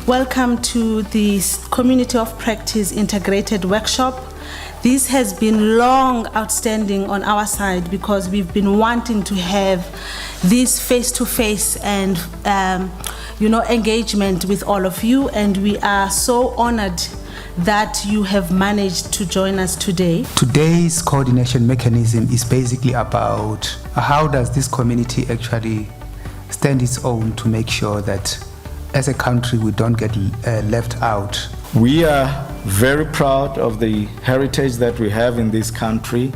Welcome to the Community of Practice Integrated Workshop. This has been long outstanding on our side because we've been wanting to have this face-to-face and engagement with all of you, and we are so honored that you have managed to join us today. Today's coordination mechanism is basically about how does this community actually stand its own to make sure that as a country we don't get left out. We are very proud of the heritage that we have in this country,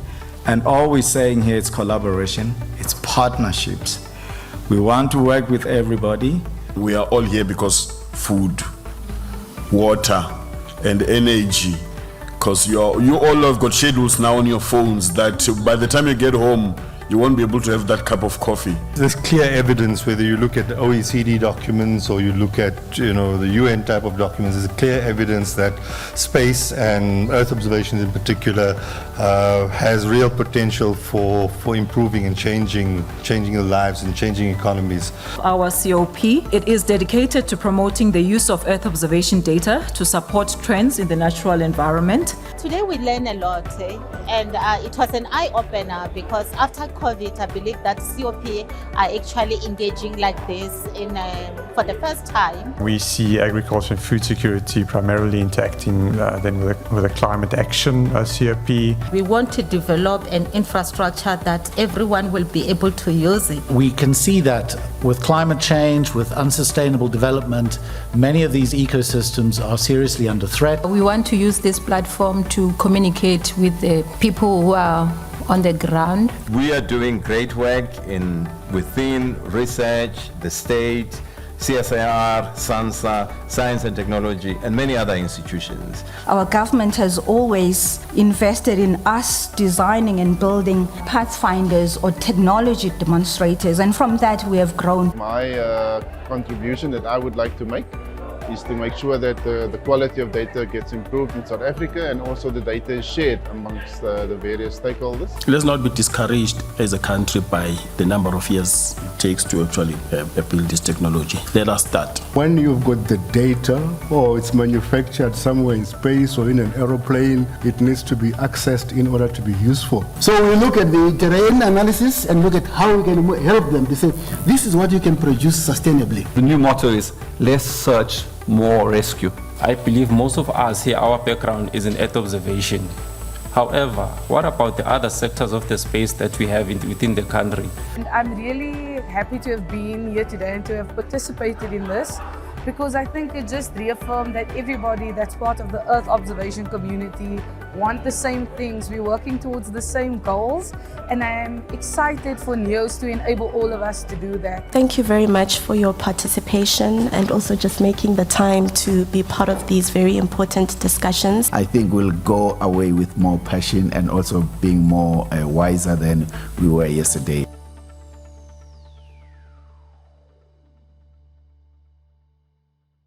and all we're saying here is collaboration, it's partnerships. We want to work with everybody. We are all here because food, water, and energy. Because you all have got schedules now on your phones that by the time you get home, you won't be able to have that cup of coffee. There's clear evidence, whether you look at the OECD documents or you look at the UN type of documents, there's clear evidence that space and Earth observations in particular has real potential for improving and changing the lives and changing economies. Our COP, it is dedicated to promoting the use of Earth observation data to support trends in the natural environment. Today we learned a lot, and it was an eye-opener because after COVID, I believe that COP are actually engaging like this for the first time. We see agriculture and food security primarily interacting then with a climate action COP. We want to develop an infrastructure that everyone will be able to use it. We can see that with climate change, with unsustainable development, many of these ecosystems are seriously under threat. We want to use this platform to communicate with the people who are on the ground. We are doing great work within research, the state, CSIR, SANSA, Science and Technology, and many other institutions. Our government has always invested in us designing and building pathfinders or technology demonstrators, and from that we have grown. My contribution that I would like to make is to make sure that the quality of data gets improved in South Africa, and also the data is shared amongst the various stakeholders. Let's not be discouraged as a country by the number of years it takes to actually build this technology. Let us start. When you've got the data, or it's manufactured somewhere in space or in an aeroplane, it needs to be accessed in order to be useful. So we look at the terrain analysis and look at how we can help them to say, this is what you can produce sustainably. The new motto is less search, more rescue. I believe most of us here, our background is in Earth observation. However, what about the other sectors of the space that we have within the country? And I'm really happy to have been here today and to have participated in this, because I think it just reaffirmed that everybody that's part of the Earth observation community want the same things. We're working towards the same goals, and I'm excited for NEOSS to enable all of us to do that. Thank you very much for your participation and also just making the time to be part of these very important discussions. I think we'll go away with more passion and also being more wiser than we were yesterday.